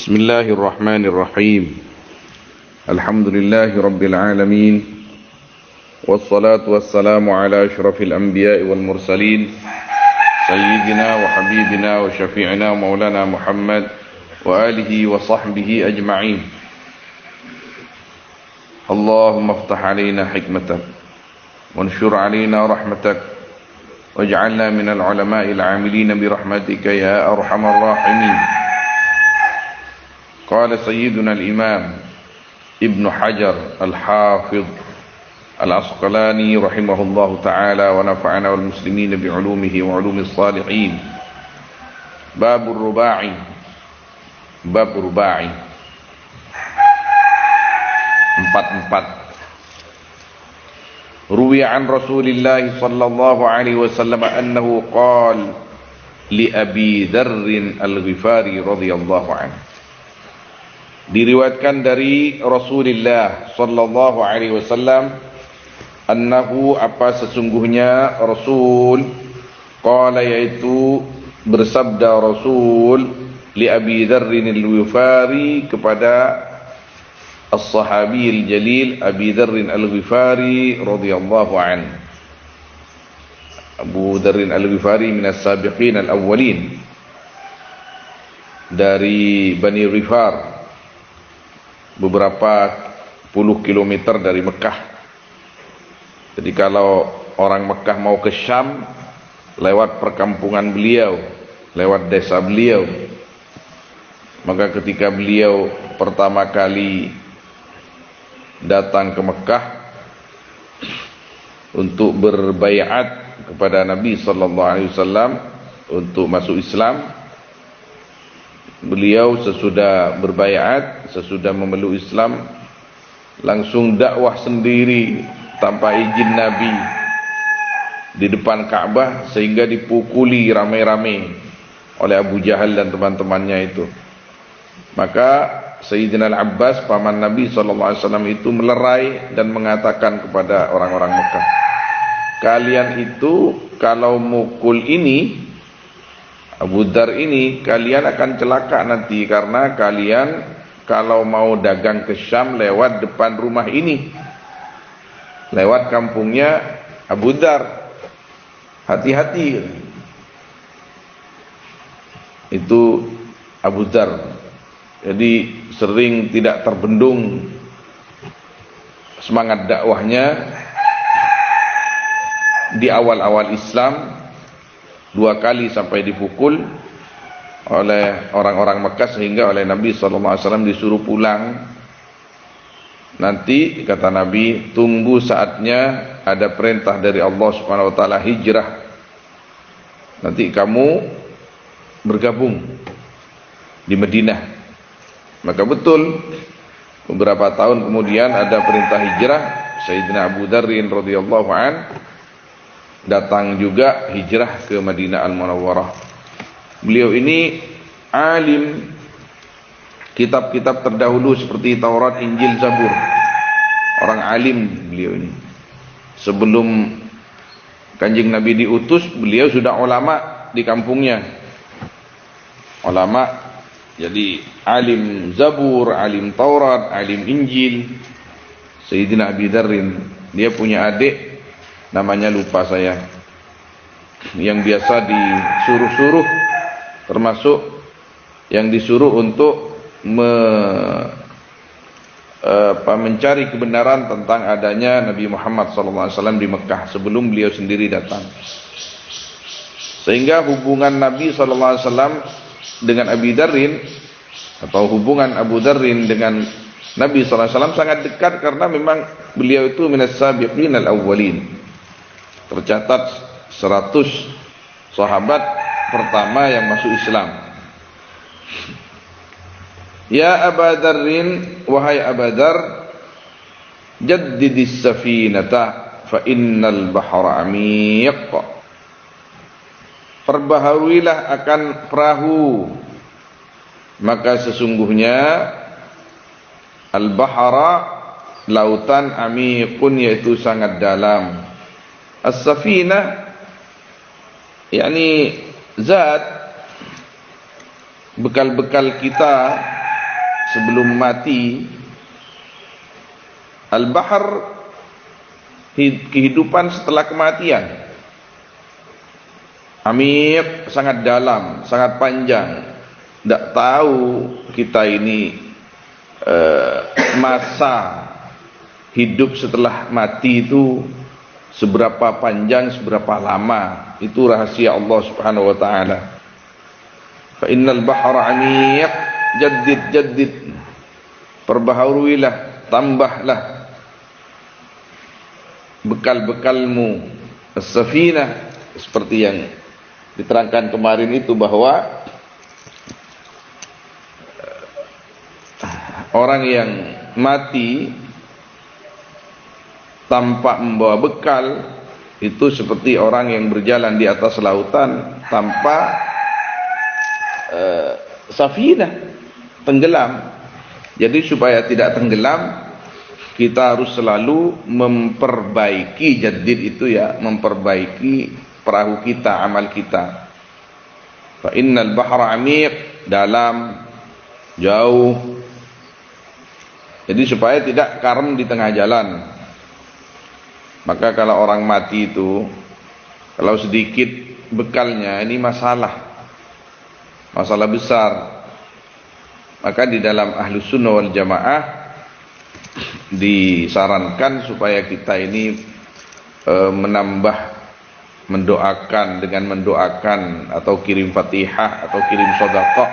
بسم الله الرحمن الرحيم الحمد لله رب العالمين والصلاة والسلام على أشرف الأنبياء والمرسلين سيدنا وحبيبنا وشفيعنا مولانا محمد وآله وصحبه أجمعين اللهم افتح علينا حكمتك وانشر علينا رحمتك واجعلنا من العلماء العاملين برحمتك يا أرحم الراحمين. قال سيدنا الإمام ابن حجر الحافظ العسقلاني رحمه الله تعالى ونفعنا والمسلمين بعلومه وعلوم الصالحين. باب الرباعي. Bab rubai. Empat. Ruwiya an Rasulillah sallallahu alaihi wasallam annahu qala li Abi Dzarr al-Ghifari radhiyallahu anhu. Diriwayatkan dari Rasulullah sallallahu alaihi wasallam annahu apa sesungguhnya Rasul qala yaitu bersabda Rasul li Abi Dzarr al-Ghifari kepada as-sahabi al-jalil Abi Dzarr al-Ghifari radhiyallahu anhu. Abu Dzarr al-Ghifari minas sabiqin al-awwalin, dari Bani Ghifar, beberapa puluh kilometer dari Mekah. Jadi kalau orang Mekah mau ke Syam, lewat perkampungan beliau, lewat desa beliau. Maka ketika beliau pertama kali datang ke Mekah untuk berbaiat kepada Nabi sallallahu alaihi wasallam untuk masuk Islam, beliau sesudah berbaiat, sesudah memeluk Islam, langsung dakwah sendiri tanpa izin Nabi di depan Ka'bah, sehingga dipukuli ramai-ramai oleh Abu Jahal dan teman-temannya itu. Maka Sayyidina Al-Abbas, paman Nabi SAW itu melerai dan mengatakan kepada orang-orang Mekah, kalian itu kalau mukul ini, Abu Dzar ini, kalian akan celaka nanti, karena kalian kalau mau dagang ke Syam lewat depan rumah ini, lewat kampungnya Abu Dzar. Hati-hati. Itu Abu Dzar. Jadi sering tidak terbendung semangat dakwahnya di awal-awal Islam, 2 kali sampai dipukul oleh orang-orang Mekah, sehingga oleh Nabi SAW disuruh pulang. Nanti kata Nabi, tunggu saatnya ada perintah dari Allah Subhanahu wa taala hijrah. Nanti kamu bergabung di Madinah. Maka betul, beberapa tahun kemudian ada perintah hijrah. Sayyidina Abu Dzar radhiyallahu an datang juga hijrah ke Madinah Al-Munawwarah. Beliau ini alim kitab-kitab terdahulu seperti Taurat, Injil, Zabur. Orang alim beliau ini. Sebelum Kanjeng Nabi diutus, beliau sudah ulama di kampungnya. Ulama, jadi alim Zabur, alim Taurat, alim Injil. Sayyidina Abi Dzar, dia punya adik namanya lupa saya, yang biasa disuruh-suruh, termasuk yang disuruh untuk mencari kebenaran tentang adanya Nabi Muhammad SAW di Mekah sebelum beliau sendiri datang. Sehingga hubungan Nabi SAW dengan Abi Dzar, atau hubungan Abu Dzar dengan Nabi SAW sangat dekat, karena memang beliau itu minas sabiqin al-awwalin, tercatat 100 sahabat pertama yang masuk Islam. Ya Aba Dzarrin, wahai Aba Dzar, jaddidis safinata fa innal bahra amiq. Perbaharuilah akan perahu, maka sesungguhnya al-bahra, lautan, amiqun, yaitu sangat dalam. As-safinah yakni zat bekal-bekal kita sebelum mati. Al-bahr, kehidupan setelah kematian. Amir, sangat dalam, sangat panjang. Tidak tahu kita ini masa hidup setelah mati itu seberapa panjang, seberapa lama. Itu rahasia Allah Subhanahu wa taala. Fa innal bahra amiq, jaddid. Perbaharuilah, tambahlah bekal-bekalmu, as-safinah, seperti yang diterangkan kemarin itu, bahwa orang yang mati tanpa membawa bekal itu seperti orang yang berjalan di atas lautan tanpa safinah, tenggelam. Jadi supaya tidak tenggelam, kita harus selalu memperbaiki, jadid itu ya, memperbaiki perahu kita, amal kita. Fa innal bahra amiq, dalam, jauh. Jadi supaya tidak karam di tengah jalan. Maka kalau orang mati itu, kalau sedikit bekalnya, ini masalah besar. Maka di dalam Ahlus Sunnah wal Jamaah disarankan supaya kita ini mendoakan atau kirim Fatihah atau kirim sedekah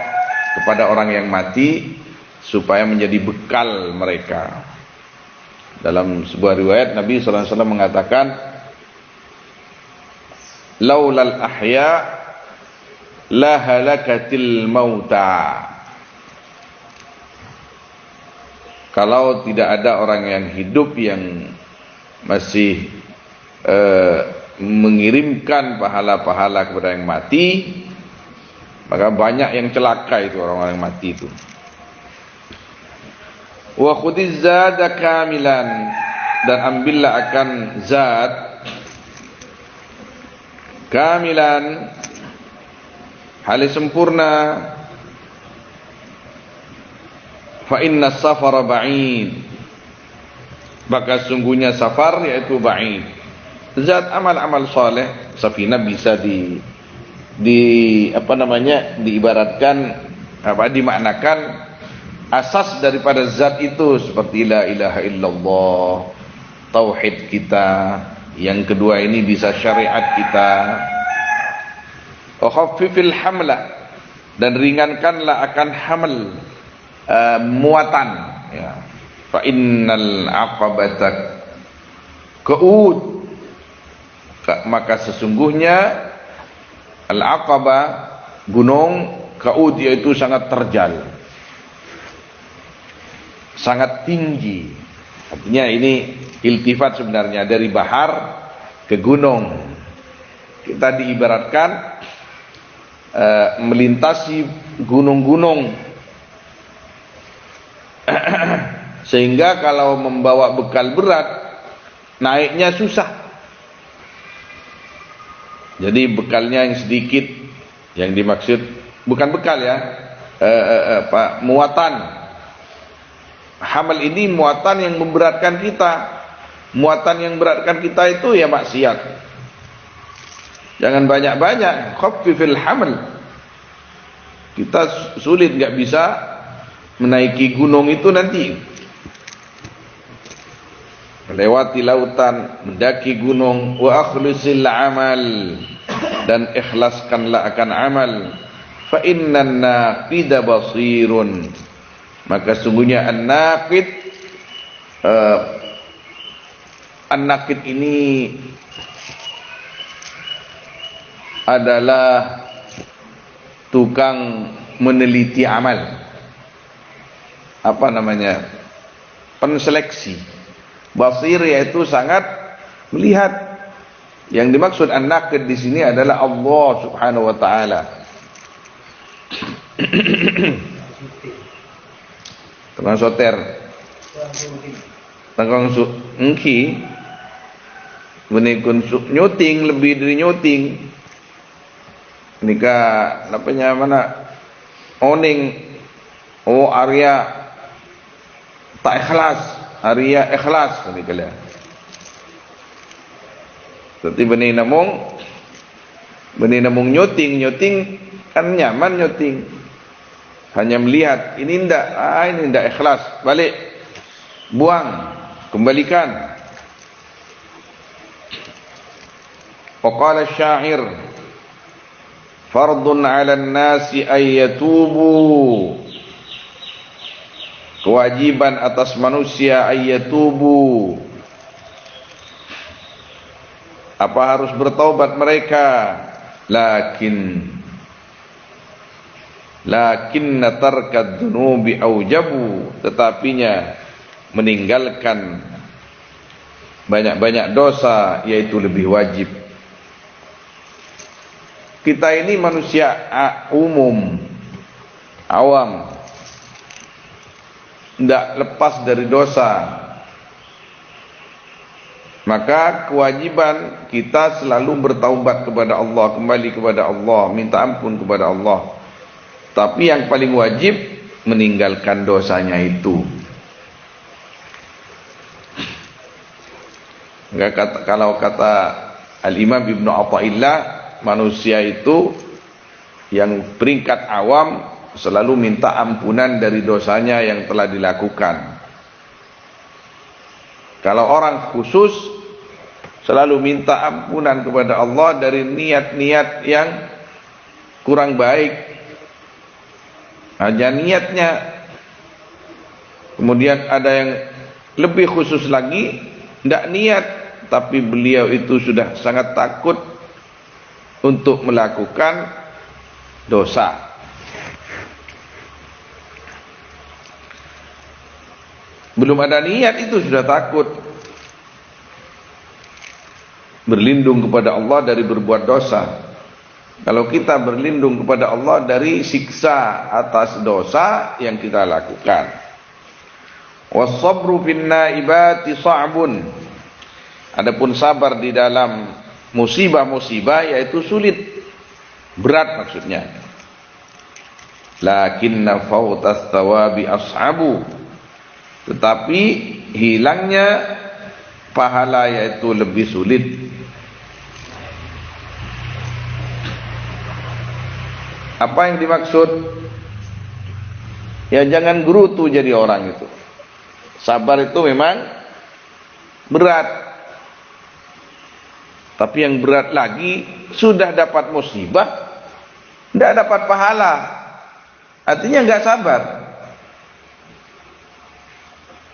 kepada orang yang mati supaya menjadi bekal mereka. Dalam sebuah riwayat Nabi sallallahu alaihi wasallam mengatakan, laulal ahya la halakatil mauta. Kalau tidak ada orang yang hidup yang masih mengirimkan pahala-pahala kepada yang mati, maka banyak yang celaka itu orang-orang yang mati itu. Wa khudiz zada kamilan, dan ambillah akan zat kamilan, halis sempurna. Fa inna safara ba'id, maka sungguhnya safar yaitu ba'id. Zat amal-amal soleh, safinah bisa diibaratkan dimaknakan asas daripada zat itu, seperti la ilaha illallah, tauhid kita. Yang kedua ini bisa syariat kita. Wa khaffifil hamla, dan ringankanlah akan hamal, muatan ya. Fa innal aqabata qu'ud, maka sesungguhnya al-aqabah, gunung, qu'ud yaitu sangat terjal, sangat tinggi. Artinya ini iltifat sebenarnya dari bahar ke gunung. Kita diibaratkan melintasi gunung-gunung. Sehingga kalau membawa bekal berat, naiknya susah. Jadi bekalnya yang sedikit, yang dimaksud bukan bekal ya, muatan. Hamal ini muatan yang memberatkan kita. Muatan yang memberatkan kita itu ya maksiat. Jangan banyak-banyak. Khaffifil hamal. Kita sulit, nggak bisa menaiki gunung itu nanti. Melewati lautan, mendaki gunung. Wa akhlisil amal, dan ikhlaskanlah akan amal. Fa innan naqida basirun, maka sungguhnya an-naqid, an-naqid ini adalah tukang meneliti amal. Apa namanya? Penseleksi. Basir yaitu sangat melihat. Yang dimaksud an-naqid di sini adalah Allah Subhanahu wa taala. Tukang soter, tukang engki, menikun nyuting, lebih dari nyuting. Nikah, namanya mana? Oning, Arya tak ikhlas, Arya ikhlas ni kalian. Seperti benih namung nyoting kan nyaman nyoting. Hanya melihat, ini ndak ikhlas, balik, buang, kembalikan. Waqala syair, fardun 'alan nasi ay yatubu, kewajiban atas manusia ay yatubu, apa harus bertaubat mereka, lakinna tarkad dunubi aujabu, tetapinya meninggalkan banyak-banyak dosa yaitu lebih wajib. Kita ini manusia umum, awam, tidak lepas dari dosa. Maka kewajiban kita selalu bertaubat kepada Allah, kembali kepada Allah, minta ampun kepada Allah. Tapi yang paling wajib meninggalkan dosanya itu. Kalau kata Al-Imam Ibnu Athaillah, manusia itu yang peringkat awam selalu minta ampunan dari dosanya yang telah dilakukan. Kalau orang khusus selalu minta ampunan kepada Allah dari niat-niat yang kurang baik. Hanya niatnya. Kemudian ada yang lebih khusus lagi, tidak niat, tapi beliau itu sudah sangat takut untuk melakukan dosa. Belum ada niat itu sudah takut. Berlindung kepada Allah dari berbuat dosa. Kalau kita berlindung kepada Allah dari siksa atas dosa yang kita lakukan. Was-sabru fin naibati sa'bun. Adapun sabar di dalam musibah-musibah yaitu sulit, berat maksudnya. Lakinna fautas thawabi ashabu, tetapi hilangnya pahala yaitu lebih sulit. Apa yang dimaksud? Ya jangan gerutu jadi orang itu. Sabar itu memang berat. Tapi yang berat lagi, sudah dapat musibah, tidak dapat pahala. Artinya enggak sabar.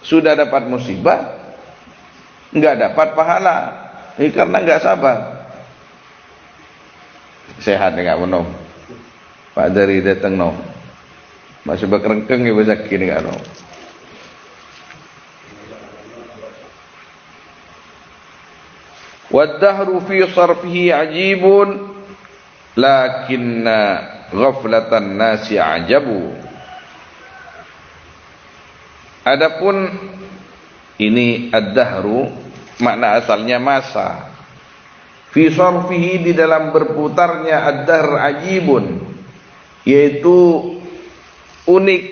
Sudah dapat musibah, enggak dapat pahala. Ini karena enggak sabar. Sehat enggak menom. Pak dari datang nom. Masih berkerengkeng ya besar kini enggak nom. Wad-dahru fi sarfihi ajibun lakinna ghaflatan nasi ajabu. Adapun ini ad-dahru makna asalnya masa. Fi sarfihi di dalam berputarnya ad-dahr ajibun, yaitu unik,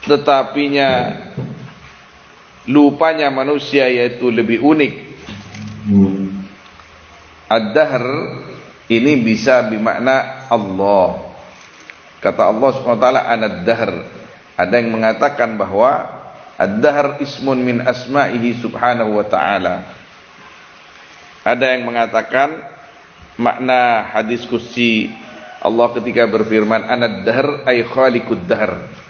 tetapinya lupanya manusia yaitu lebih unik. Ad-dahr ini bisa bermakna Allah. Kata Allah SWT, Anad-dahr. Ada yang mengatakan bahwa ad-dahr ismun min asma'ihi subhanahu wa ta'ala. Ada yang mengatakan makna hadis qudsi Allah ketika berfirman Anad-dahr ay khaliqud-dahr.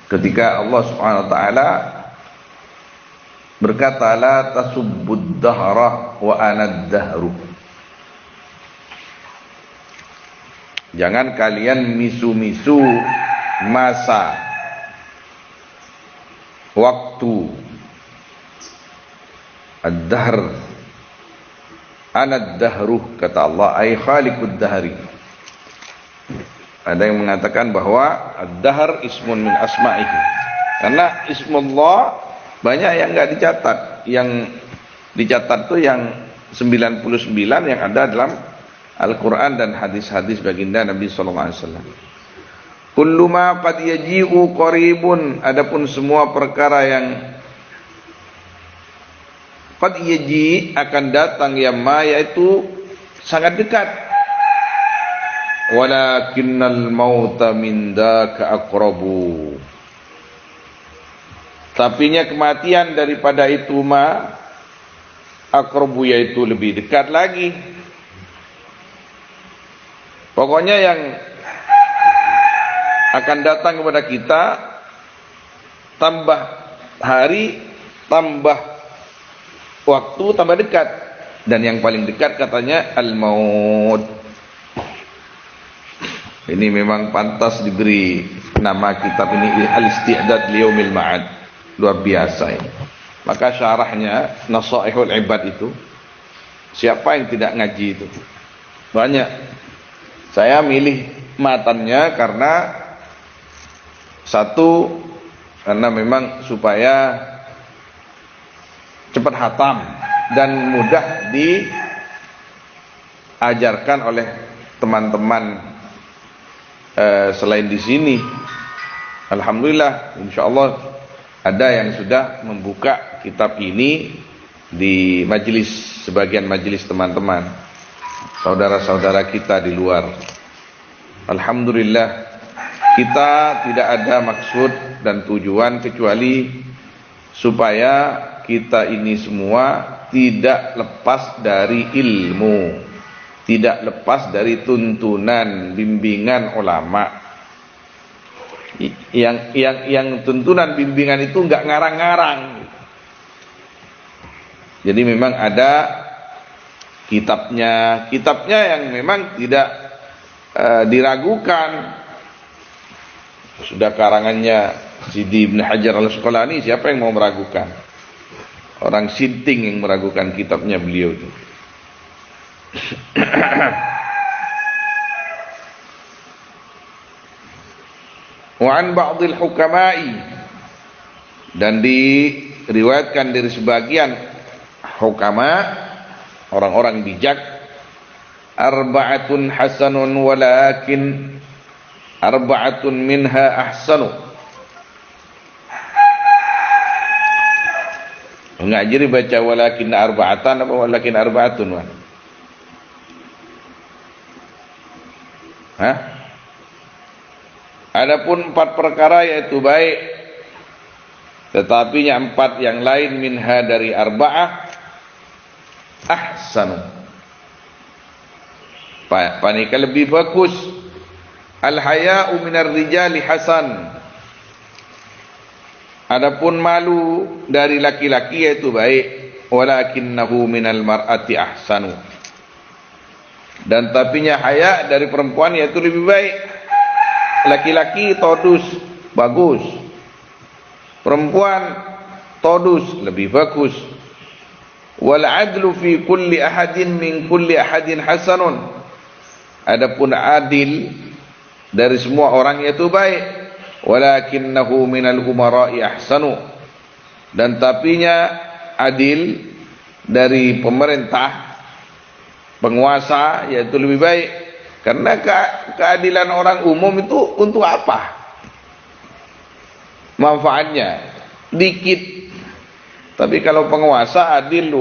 Ketika Allah Subhanahu wa taala berkata la tasubbud dahra wa anad-dahru. Jangan kalian misu-misu masa, waktu. Ad-dahr, anad-dahru, kata Allah, ay khaliqud-dahri. Ada yang mengatakan bahwa ad-dahr ismun min asma'ihi. Karena ismullah banyak yang enggak dicatat. Yang dicatat itu yang 99 yang ada dalam Al-Quran dan hadis-hadis baginda Nabi SAW. Kullu ma qad yaji'u qaribun, adapun semua perkara yang qad yaji akan datang, yang ma yaitu sangat dekat. Walakinnal mauta min dzaka aqrabu, tapinya kematian daripada itu ma aqrabu, yaitu lebih dekat lagi. Pokoknya yang akan datang kepada kita, tambah hari, tambah waktu, tambah dekat. Dan yang paling dekat katanya al-maut. Ini memang pantas diberi nama kitab ini Al-Isti'dad Liyaumil Ma'ad. Luar biasa ini. Maka syarahnya Nasaihul Ibad itu, siapa yang tidak ngaji itu? Banyak. Saya milih matannya karena satu, karena memang supaya cepat hatam dan mudah diajarkan oleh teman-teman selain di sini. Alhamdulillah, insyaallah ada yang sudah membuka kitab ini di majelis, sebagian majelis teman-teman, saudara-saudara kita di luar. Alhamdulillah, kita tidak ada maksud dan tujuan kecuali supaya kita ini semua tidak lepas dari ilmu, tidak lepas dari tuntunan bimbingan ulama. Yang tuntunan bimbingan itu enggak ngarang-ngarang. Jadi memang ada kitabnya yang memang tidak diragukan. Sudah karangannya Sidi Ibn Hajar Al-Asqalani, siapa yang mau meragukan? Orang sinting yang meragukan kitabnya beliau itu. Wa an ba'dil hukama'i, dan diriwayatkan dari sebagian hukama, orang-orang bijak, arba'atun hasanun walakin arba'atun minha ahsanu. Enggak, jadi baca walakin arba'atan apa walakin arba'atun? Hah? Adapun 4 perkara yaitu baik, tetapi yang 4 yang lain minha dari arba'ah ahsanu, panika lebih bagus. Al-haya'u minar rijali hasan, adapun malu dari laki-laki yaitu baik. Walakinnahu minal mar'ati ahsanu, dan tapinya haya dari perempuan yaitu lebih baik. Laki-laki todus bagus, perempuan todus lebih bagus. Wal adlu fi kulli ahadin min kulli ahadin hasanun, adapun adil dari semua orang yaitu baik. Walakinnahu minal umara'i ahsanu, dan tapinya adil dari pemerintah, penguasa yaitu lebih baik. Karena keadilan orang umum itu untuk apa? Manfaatnya dikit. Tapi kalau penguasa adil,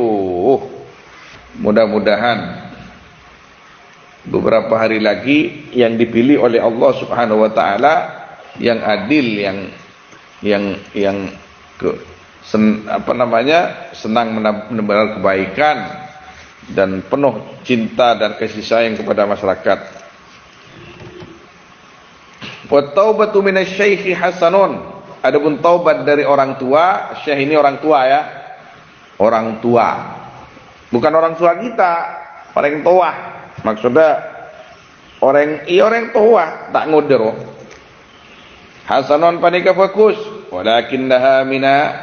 mudah-mudahan beberapa hari lagi yang dipilih oleh Allah Subhanahu wa taala yang adil, senang menebar kebaikan dan penuh cinta dan kasih sayang kepada masyarakat. Wa taubatu minasy-syaikhi hasanun, adapun taubat dari orang tua, syekh ini orang tua ya. Orang tua. Bukan orang tua kita, orang tua. Maksudnya orang tua tak ngodero. Hasanun panika bagus, walakinnaha mina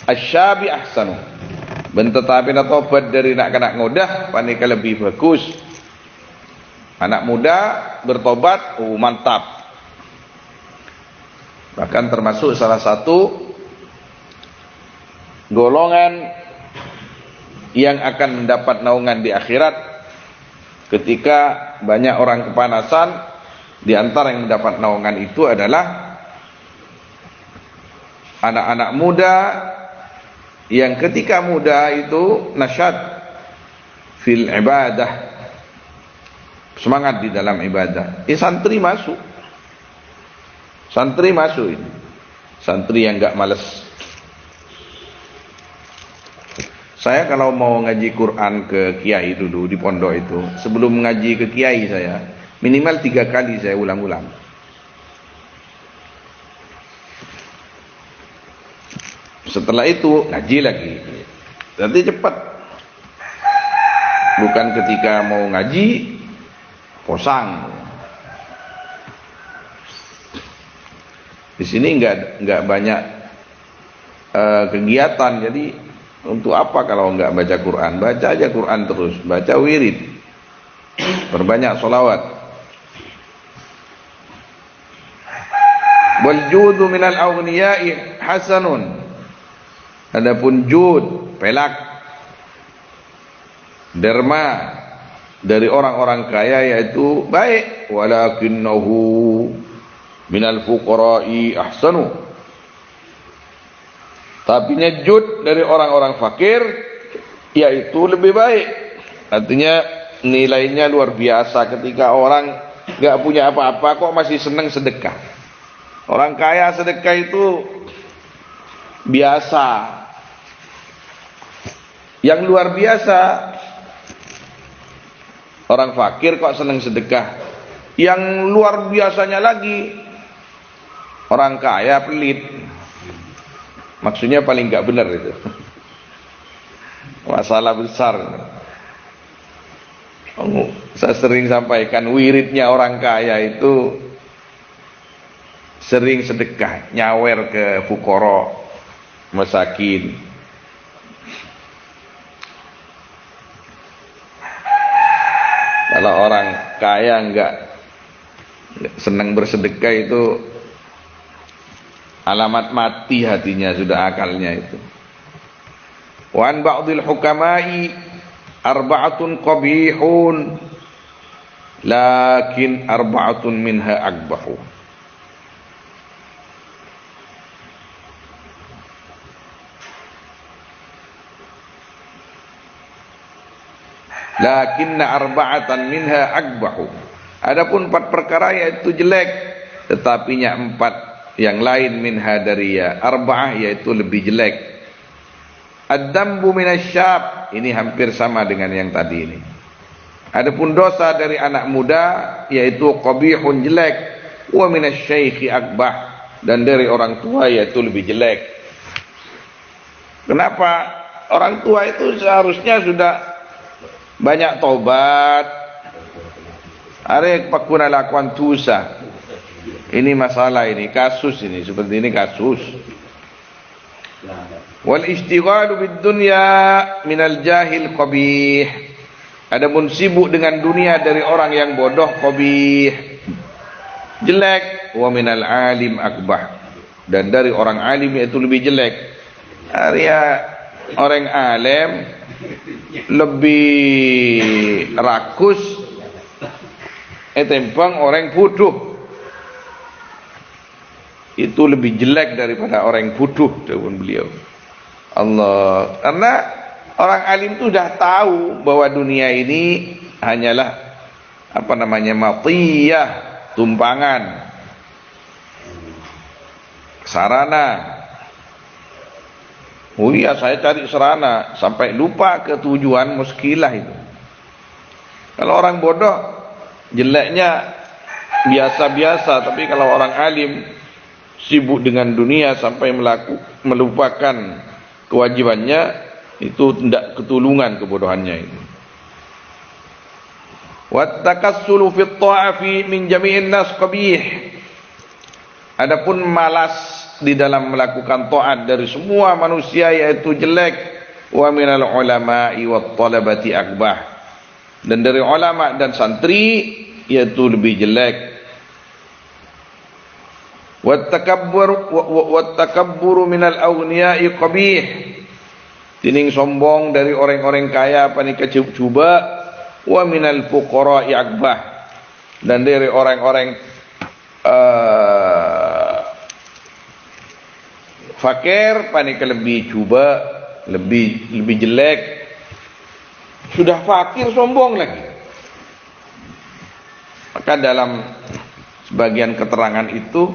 asyabi ahsanu. Tetapi taubat dari anak-anak ngodah panika lebih bagus. Anak muda bertobat, mantap. Bahkan termasuk salah satu golongan yang akan mendapat naungan di akhirat ketika banyak orang kepanasan, di antara yang mendapat naungan itu adalah anak-anak muda yang ketika muda itu nasyad fil ibadah, semangat di dalam ibadah. Santri masuk. Santri masuk ini. Santri yang enggak malas. Saya kalau mau ngaji Quran ke kiai dulu di pondok itu, sebelum ngaji ke kiai saya, minimal 3 kali saya ulang-ulang. Setelah itu ngaji lagi. Nanti cepat. Bukan ketika mau ngaji posang. Di sini enggak banyak kegiatan, jadi untuk apa kalau enggak baca Quran? Baca aja Quran terus, baca wirid, perbanyak sholawat. Wal judu minal awniya'i hasanun. Adapun jud, pelak, derma dari orang-orang kaya yaitu baik. Walakinnahu minal fuqara'i ahsanu. Tapi jud dari orang-orang fakir yaitu lebih baik. Artinya nilainya luar biasa ketika orang enggak punya apa-apa kok masih senang sedekah. Orang kaya sedekah itu biasa. Yang luar biasa, orang fakir kok senang sedekah. Yang luar biasanya lagi, orang kaya pelit. Maksudnya paling enggak benar itu. Masalah besar. Saya sering sampaikan, wiridnya orang kaya itu sering sedekah, nyawer ke fukara, masakin. Kalau orang kaya enggak senang bersedekah itu alamat mati hatinya, sudah akalnya itu. Wa an ba'dil hukama'i arba'atun qabihun lakin arba'atun minha akbahu. Lakinna arba'atan minha akbahu. Adapun 4 perkara yaitu jelek, tetapinya 4 yang lain minha dari arba'ah yaitu lebih jelek. Ad-dambu minasyab, ini hampir sama dengan yang tadi ini. Adapun dosa dari anak muda yaitu qabihun, jelek. Wa minasyaikhi akbah, dan dari orang tua yaitu lebih jelek. Kenapa? Orang tua itu seharusnya sudah banyak tobat. Arek pakuna lakuan tusa. Ini masalah, ini kasus, ini seperti ini kasus. Wal istighalu bid dunya minal jahil qabih. Adapun sibuk dengan dunia dari orang yang bodoh qabih, jelek. Wa minal alim akbah, dan dari orang alim itu lebih jelek. Arya orang alim lebih rakus tembang orang bodoh. Itu lebih jelek daripada orang bodoh, jawab beliau. Allah, karena orang alim itu sudah tahu bahwa dunia ini hanyalah matiyah, tumpangan, sarana. Oh iya, saya cari sarana sampai lupa ke tujuan, muskilah itu. Kalau orang bodoh jeleknya biasa-biasa, tapi kalau orang alim sibuk dengan dunia sampai melupakan kewajibannya, itu tidak ketulungan kebodohannya itu. Wa takassulu fi ta'afi min jami'in nas qabih. Adapun malas di dalam melakukan taat dari semua manusia yaitu jelek. Wa minal ulama'i wat talabati akbah, dan dari ulama dan santri yaitu lebih jelek. Wat takabburu minal awniya'i qabih. Tining sombong dari orang-orang kaya panika coba wa minal fuqara'i akbah, dan dari orang-orang fakir panik lebih coba lebih jelek. Sudah fakir sombong lagi. Maka dalam sebagian keterangan itu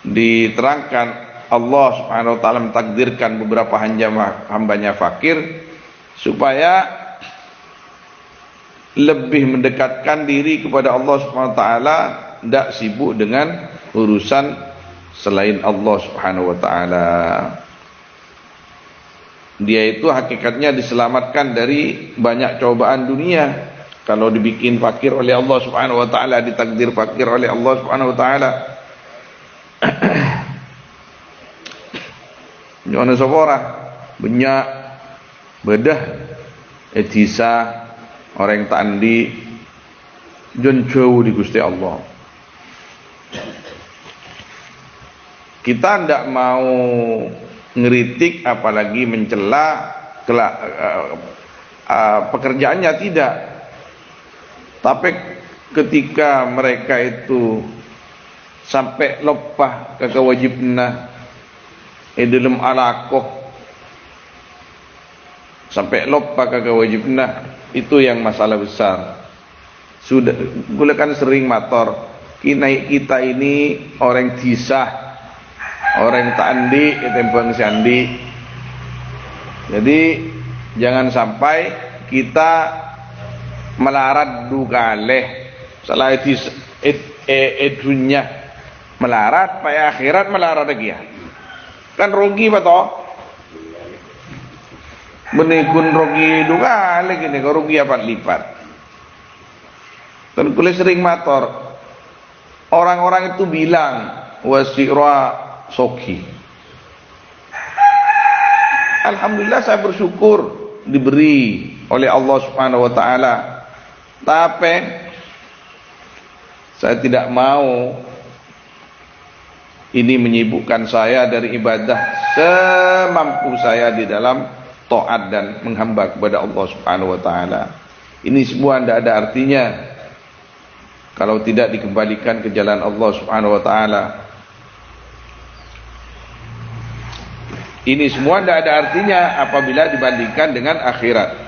diterangkan Allah Subhanahu wa taala mentakdirkan beberapa hambanya fakir supaya lebih mendekatkan diri kepada Allah Subhanahu wa taala, tidak sibuk dengan urusan selain Allah Subhanahu wa taala. Dia itu hakikatnya diselamatkan dari banyak cobaan dunia. Kalau dibikin fakir oleh Allah Subhanahu wa taala, ditakdir fakir oleh Allah Subhanahu wa taala. Nyona sapa banyak bedah etisa orang tandi jon jauh di Gusti Allah. Kita tidak mau ngeritik apalagi mencela pekerjaannya, tidak. Tapi ketika mereka itu sampai lupa ke kewajibna dalam alakoh, sampai lupa ke kewajibna, itu yang masalah besar. Sudah gula kan sering mator kita ini orang disah, orang tandi tembang sandi. Jadi jangan sampai kita melarat dugaleh salah dunia melarat pai akhirat melarat lagi ya. Kan rugi betul. Benikun rugi dugaleh gini, rugi apa lipat. Dan kulit sering mator orang-orang itu bilang wasira soki. Alhamdulillah saya bersyukur diberi oleh Allah Subhanahu wa taala. Tapi saya tidak mau ini menyibukkan saya dari ibadah semampu saya di dalam taat dan menghamba kepada Allah Subhanahu wa taala. Ini semua tidak ada artinya kalau tidak dikembalikan ke jalan Allah Subhanahu wa taala. Ini semua tidak ada artinya apabila dibandingkan dengan akhirat.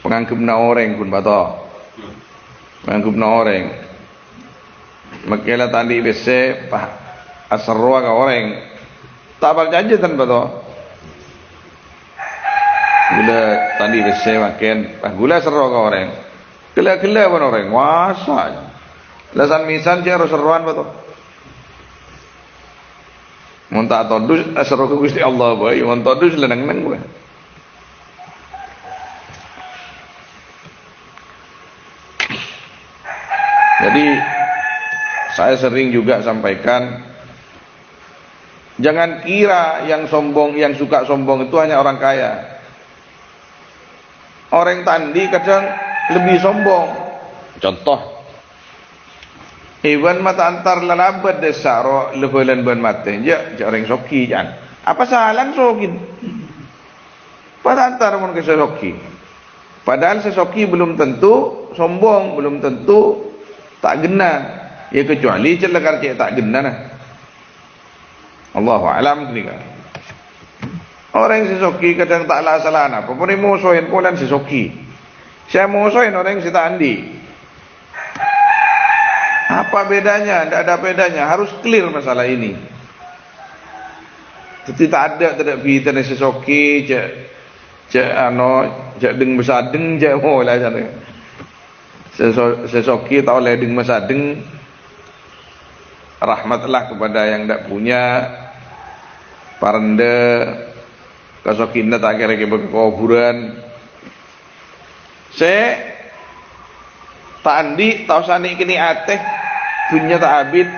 Pengangkupna orang pun bato. Pengangkupna orang. Makela tadi bese pah asarwa ka orang. Tabak jajan bato. Gula tadi bese makin pah gula sarwa ka orang. Gila-gila pun orang wasa. Lasan misan dia harus seruan betul. Muntah todus asro ke Gusti Allah boy, muntah todus lenang-lenang boy. Jadi saya sering juga sampaikan, jangan kira yang sombong, yang suka sombong itu hanya orang kaya. Orang tandi kadang lebih sombong. Contoh, Iwan mata antar lalabat desa ro levelan ban mate. Ja orang soki jan. Apa salah sokin? Mata antar mun ke soki. Padahal sesoki belum tentu sombong, belum tentu tak genah. Ya kecuali celakar cek tak genah nah. Allahu a'lam gini kan. Orang sesoki kadang tak lah salah apa. Pun musuhin polan sesoki. Saya musuhin orang yang kita andi. Apa bedanya? Tidak ada bedanya. Harus clear masalah ini. Jadi tak ada kita ni sesoki, cak deng besadeng, cak mola sana. Sesoki tak oleh deng besadeng. Rahmatlah kepada yang tak punya. Parende, kasokinda tak kira-kira berkuburan. Saya tak andi tahu sani kini ateh punya tak abid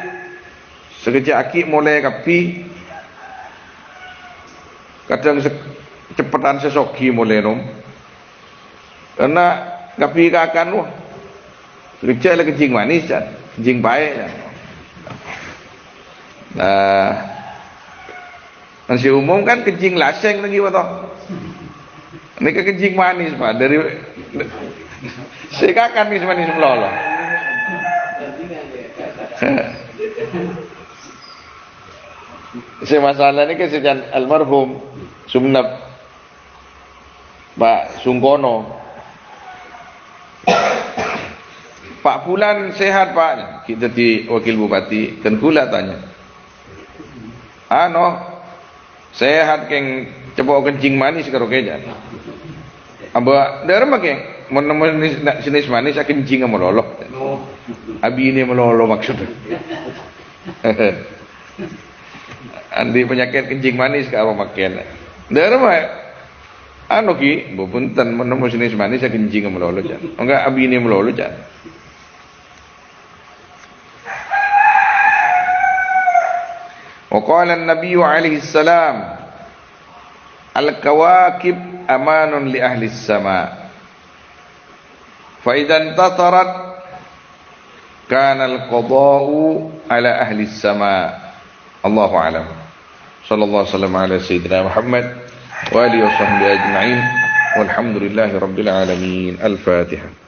sekejap aki mulai kapi kadang cepetan sesoki mulai nom karena kapi kakan wah sekejap lah kencing manis kencing baik nah Nasi umum kan kencing laseng lagi betul. Ini ke kencing manis Pak dari sekakan manis melolo. Masalah ini kesejahteraan almarhum Sumnap Pak Sungkono. Pak Fulan sehat Pak. Kita di wakil bupati Tengkula tanya. Sehat keng coba kencing manis karo kejan. Amba darma keng mun sinis manis kencing melolok. Abi ini melolo maksudnya. Andi penyakit kencing manis ka apa makan. Darma ki punten mun sinis manis kencing melolo jan. Enggak abi ini melolo jan. وقال النبي عليه السلام الكواكب أمان لأهل السماء فإذا انتطرت كان القضاء على أهل السماء الله أعلم صلى الله وسلم على سيدنا محمد وآله وصحبه أجمعين والحمد لله رب العالمين الفاتحة